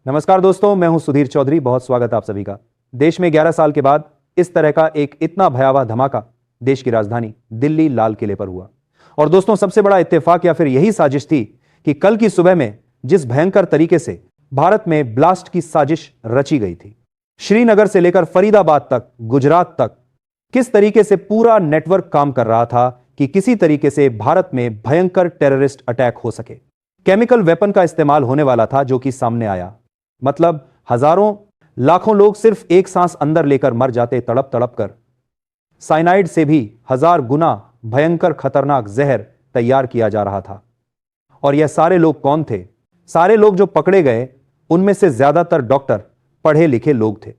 नमस्कार दोस्तों, मैं हूं सुधीर चौधरी। बहुत स्वागत है आप सभी का। देश में 11 साल के बाद इस तरह का एक इतना भयावह धमाका देश की राजधानी दिल्ली लाल किले पर हुआ। और दोस्तों, सबसे बड़ा इत्तेफाक या फिर यही साजिश थी कि कल की सुबह में जिस भयंकर तरीके से भारत में ब्लास्ट की साजिश रची गई थी, श्रीनगर से लेकर फरीदाबाद तक, गुजरात तक, किस तरीके से पूरा नेटवर्क काम कर रहा था कि किसी तरीके से भारत में भयंकर टेररिस्ट अटैक हो सके। केमिकल वेपन का इस्तेमाल होने वाला था, जो कि सामने आया। मतलब हजारों लाखों लोग सिर्फ एक सांस अंदर लेकर मर जाते तड़प तड़प कर। साइनाइड से भी 1000 गुना भयंकर खतरनाक जहर तैयार किया जा रहा था। और यह सारे लोग कौन थे? सारे लोग जो पकड़े गए, उनमें से ज्यादातर डॉक्टर, पढ़े लिखे लोग थे।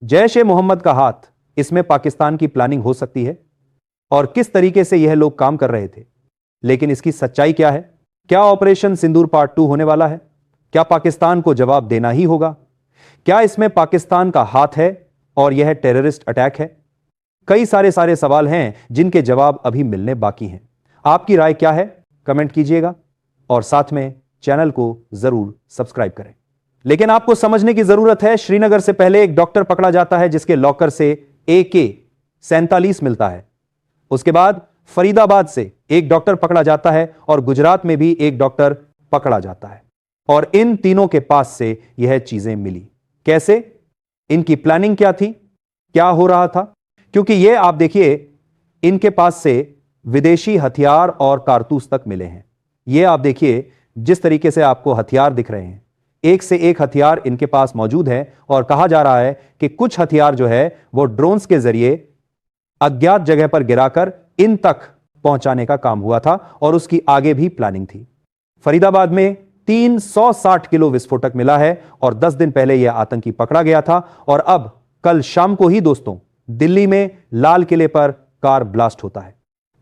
जैश ए मोहम्मद का हाथ इसमें पाकिस्तान की प्लानिंग हो सकती है। और किस तरीके से यह लोग काम कर रहे थे, लेकिन इसकी सच्चाई क्या है? क्या ऑपरेशन सिंदूर पार्ट 2 होने वाला है? क्या पाकिस्तान को जवाब देना ही होगा? क्या इसमें पाकिस्तान का हाथ है और यह टेररिस्ट अटैक है? कई सारे सवाल हैं जिनके जवाब अभी मिलने बाकी हैं। आपकी राय क्या है? कमेंट कीजिएगा और साथ में चैनल को जरूर सब्सक्राइब करें। लेकिन आपको समझने की जरूरत है, श्रीनगर से पहले एक डॉक्टर पकड़ा जाता है जिसके लॉकर से AK-47 मिलता है। उसके बाद फरीदाबाद से एक डॉक्टर पकड़ा जाता है और गुजरात में भी एक डॉक्टर पकड़ा जाता है। और इन तीनों के पास से यह चीजें मिली कैसे? इनकी प्लानिंग क्या थी? क्या हो रहा था? क्योंकि यह आप देखिए, इनके पास से विदेशी हथियार और कारतूस तक मिले हैं। यह आप देखिए, जिस तरीके से आपको हथियार दिख रहे हैं, एक से एक हथियार इनके पास मौजूद है। और कहा जा रहा है कि कुछ हथियार जो है वो ड्रोन्स के जरिए अज्ञात जगह पर गिराकर इन तक पहुंचाने का काम हुआ था और उसकी आगे भी प्लानिंग थी। फरीदाबाद में 360 किलो विस्फोटक मिला है और 10 दिन पहले यह आतंकी पकड़ा गया था। और अब कल शाम को ही दोस्तों, दिल्ली में लाल किले पर कार ब्लास्ट होता है।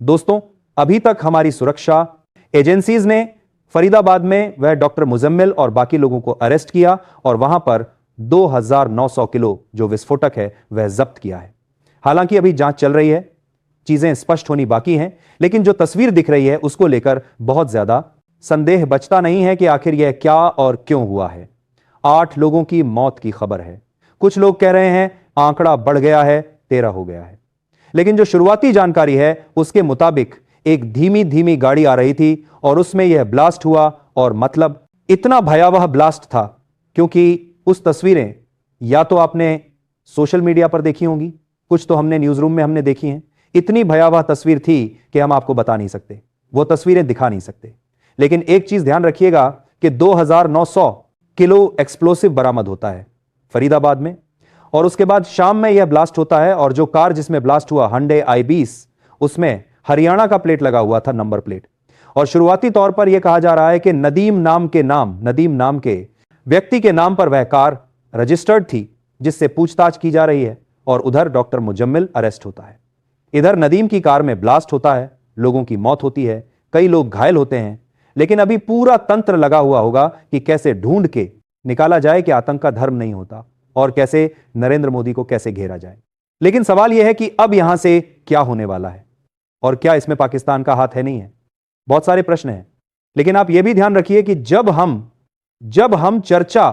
दोस्तों, अभी तक हमारी सुरक्षा एजेंसीज ने फरीदाबाद में वह डॉक्टर मुजम्मिल और बाकी लोगों को अरेस्ट किया और वहां पर 2900 किलो जो विस्फोटक है वह जब्त किया है। हालांकि अभी जांच चल रही है, चीजें स्पष्ट होनी बाकी हैं, लेकिन जो तस्वीर दिख रही है उसको लेकर बहुत ज्यादा संदेह बचता नहीं है कि आखिर यह क्या और क्यों हुआ है। 8 लोगों की मौत की खबर है। कुछ लोग कह रहे हैं आंकड़ा बढ़ गया है, 13 हो गया है। लेकिन जो शुरुआती जानकारी है उसके मुताबिक एक धीमी धीमी गाड़ी आ रही थी और उसमें यह ब्लास्ट हुआ। और मतलब इतना भयावह ब्लास्ट था, क्योंकि उस तस्वीरें या तो आपने सोशल मीडिया पर देखी होंगी, कुछ तो हमने न्यूज रूम में हमने देखी हैं। इतनी भयावह तस्वीर थी कि हम आपको बता नहीं सकते, वो तस्वीरें दिखा नहीं सकते। लेकिन एक चीज ध्यान रखिएगा कि 2900 किलो एक्सप्लोसिव बरामद होता है फरीदाबाद में। और उसके बाद शाम में यह ब्लास्ट होता है और जो कार जिसमें ब्लास्ट हुआ, Hyundai i20, उसमें हरियाणा का प्लेट लगा हुआ था, नंबर प्लेट। और शुरुआती तौर पर यह कहा जा रहा है कि नदीम नाम के व्यक्ति के नाम पर वह कार रजिस्टर्ड थी, जिससे पूछताछ की जा रही है। और उधर डॉक्टर मुजम्मिल अरेस्ट होता है। इधर नदीम की कार में ब्लास्ट होता है, लोगों की मौत होती है, कई लोग घायल होते हैं। लेकिन अभी पूरा तंत्र लगा हुआ होगा कि कैसे ढूंढ के निकाला जाए कि आतंक का धर्म नहीं होता और कैसे नरेंद्र मोदी को कैसे घेरा जाए। लेकिन सवाल यह है कि अब यहां से क्या होने वाला है और क्या इसमें पाकिस्तान का हाथ है, नहीं है? बहुत सारे प्रश्न हैं। लेकिन आप यह भी ध्यान रखिए कि जब हम चर्चा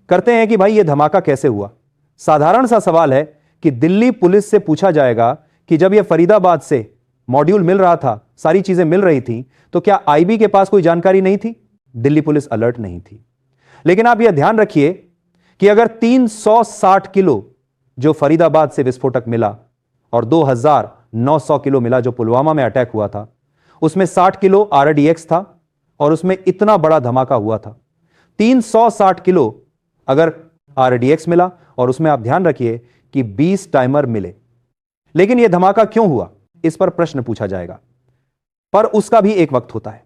करते हैं कि भाई यह धमाका कैसे हुआ, साधारण सा सवाल है कि दिल्ली पुलिस से पूछा जाएगा कि जब यह फरीदाबाद से मॉड्यूल मिल रहा था, सारी चीजें मिल रही थी, तो क्या आईबी के पास कोई जानकारी नहीं थी? दिल्ली पुलिस अलर्ट नहीं थी। लेकिन आप यह ध्यान रखिए कि अगर 360 किलो जो फरीदाबाद से विस्फोटक मिला और 2900 किलो मिला जो पुलवामा में अटैक हुआ था, उसमें 60 किलो RDX था और उसमें इतना बड़ा धमाका हुआ था। 360 किलो अगर RDX मिला और उसमें आप ध्यान रखिए कि 20 टाइमर मिले। लेकिन यह धमाका क्यों हुआ, इस पर प्रश्न पूछा जाएगा, पर उसका भी एक वक्त होता है।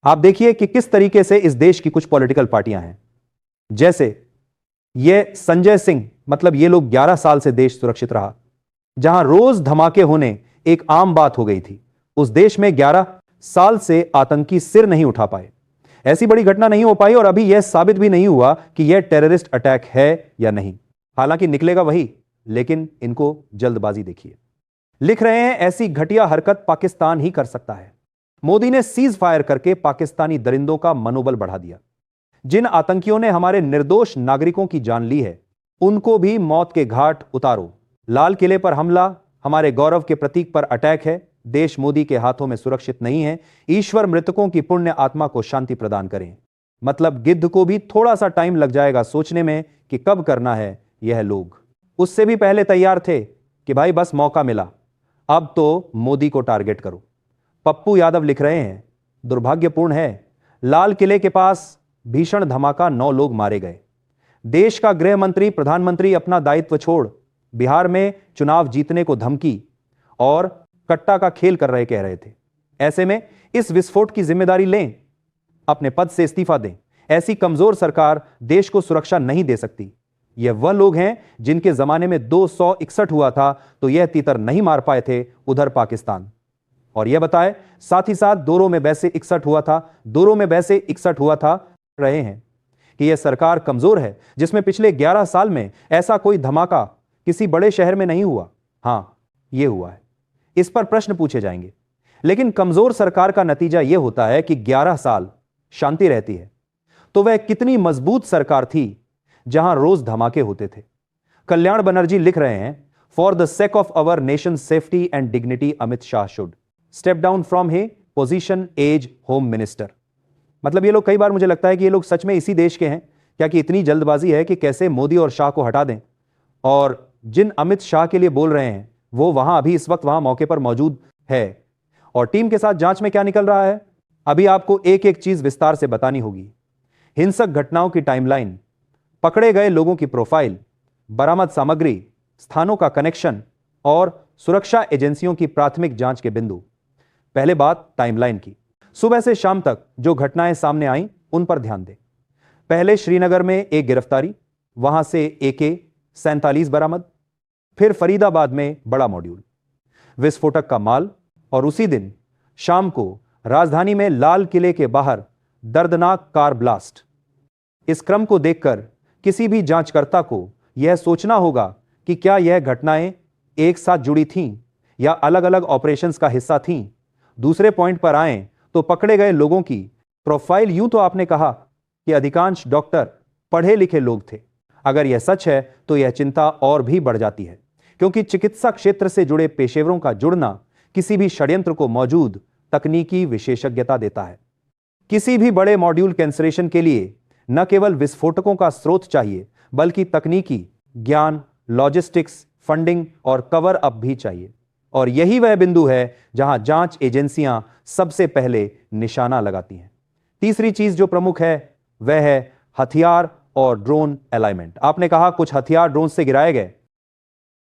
आप देखिए कि किस तरीके से इस देश की कुछ पॉलिटिकल पार्टियां हैं, जैसे यह संजय सिंह, मतलब ये लोग 11 साल से देश सुरक्षित रहा, जहां रोज धमाके होने एक आम बात हो गई थी। उस देश में 11 साल से आतंकी सिर नहीं उठा पाए, ऐसी बड़ी घटना नहीं हो पाई और अभी यह साबित भी नहीं हुआ कि यह टेररिस्ट अटैक है या नहीं। हालांकि निकलेगा वही, लेकिन इनको जल्दबाजी देखिए। लिख रहे हैं ऐसी घटिया हरकत पाकिस्तान ही कर सकता है। मोदी ने सीज फायर करके पाकिस्तानी दरिंदों का मनोबल बढ़ा दिया। जिन आतंकियों ने हमारे निर्दोष नागरिकों की जान ली है, उनको भी मौत के घाट उतारो। लाल किले पर हमला हमारे गौरव के प्रतीक पर अटैक है। देश मोदी के हाथों में सुरक्षित नहीं है। ईश्वर मृतकों की पुण्य आत्मा को शांति प्रदान करें। मतलब गिद्ध को भी थोड़ा सा टाइम लग जाएगा सोचने में कि कब करना है यह लोग। उससे भी पहले तैयार थे कि भाई बस मौका मिला, अब तो मोदी को टारगेट करो। पप्पू यादव लिख रहे हैं, दुर्भाग्यपूर्ण है, लाल किले के पास भीषण धमाका, 9 लोग मारे गए। देश का गृह मंत्री, प्रधानमंत्री अपना दायित्व छोड़ बिहार में चुनाव जीतने को धमकी और कट्टा का खेल कर रहे कह रहे थे। ऐसे में इस विस्फोट की जिम्मेदारी लें, अपने पद से इस्तीफा दें। ऐसी कमजोर सरकार देश को सुरक्षा नहीं दे सकती। यह वह लोग हैं जिनके जमाने में 261 हुआ था तो यह तीतर नहीं मार पाए थे उधर पाकिस्तान। और यह बताए साथ ही साथ दोरों में वैसे 61 हुआ था, दोरों में वैसे 61 हुआ था रहे हैं कि यह सरकार कमजोर है जिसमें पिछले 11 साल में ऐसा कोई धमाका किसी बड़े शहर में नहीं हुआ। हां, यह हुआ है, इस पर प्रश्न पूछे जाएंगे। लेकिन कमजोर सरकार का नतीजा यह होता है कि 11 साल शांति रहती है। तो वह कितनी मजबूत सरकार थी जहां रोज धमाके होते थे। कल्याण बनर्जी लिख रहे हैं, for the sake of our nation safety and dignity Amit Shah should step down from his position as home minister. मतलब ये लोग, कई बार मुझे लगता है कि ये लोग सच में इसी देश के हैं क्या कि इतनी जल्दबाजी है कि कैसे मोदी और शाह को हटा दें। और जिन अमित शाह के लिए बोल रहे हैं वो वहां अभी इस वक्त वहां मौके पर मौजूद है। और टीम के साथ जांच में क्या निकल रहा है, अभी आपको एक एक चीज विस्तार से बतानी होगी। हिंसक घटनाओं की टाइमलाइन, पकड़े गए लोगों की प्रोफाइल, बरामद सामग्री, स्थानों का कनेक्शन और सुरक्षा एजेंसियों की प्राथमिक जांच के बिंदु। पहले बात टाइमलाइन की। सुबह से शाम तक जो घटनाएं सामने आईं उन पर ध्यान दें। पहले श्रीनगर में एक गिरफ्तारी, वहां से AK-47 बरामद, फिर फरीदाबाद में बड़ा मॉड्यूल विस्फोटक का माल, और उसी दिन शाम को राजधानी में लाल किले के बाहर दर्दनाक कार ब्लास्ट। इस क्रम को देखकर किसी भी जांचकर्ता को यह सोचना होगा कि क्या यह घटनाएं एक साथ जुड़ी थीं या अलग अलग ऑपरेशंस का हिस्सा थीं। दूसरे पॉइंट पर आएं तो पकड़े गए लोगों की प्रोफाइल, यूं तो आपने कहा कि अधिकांश डॉक्टर पढ़े लिखे लोग थे। अगर यह सच है तो यह चिंता और भी बढ़ जाती है, क्योंकि चिकित्सा क्षेत्र से जुड़े पेशेवरों का जुड़ना किसी भी षड्यंत्र को मौजूद तकनीकी विशेषज्ञता देता है। किसी भी बड़े मॉड्यूल कैंसलेशन के लिए न केवल विस्फोटकों का स्रोत चाहिए बल्कि तकनीकी ज्ञान, लॉजिस्टिक्स, फंडिंग और कवर अप भी चाहिए। और यही वह बिंदु है जहां जांच एजेंसियां सबसे पहले निशाना लगाती हैं। तीसरी चीज जो प्रमुख है वह है हथियार और ड्रोन अलाइनमेंट। आपने कहा कुछ हथियार ड्रोन से गिराए गए,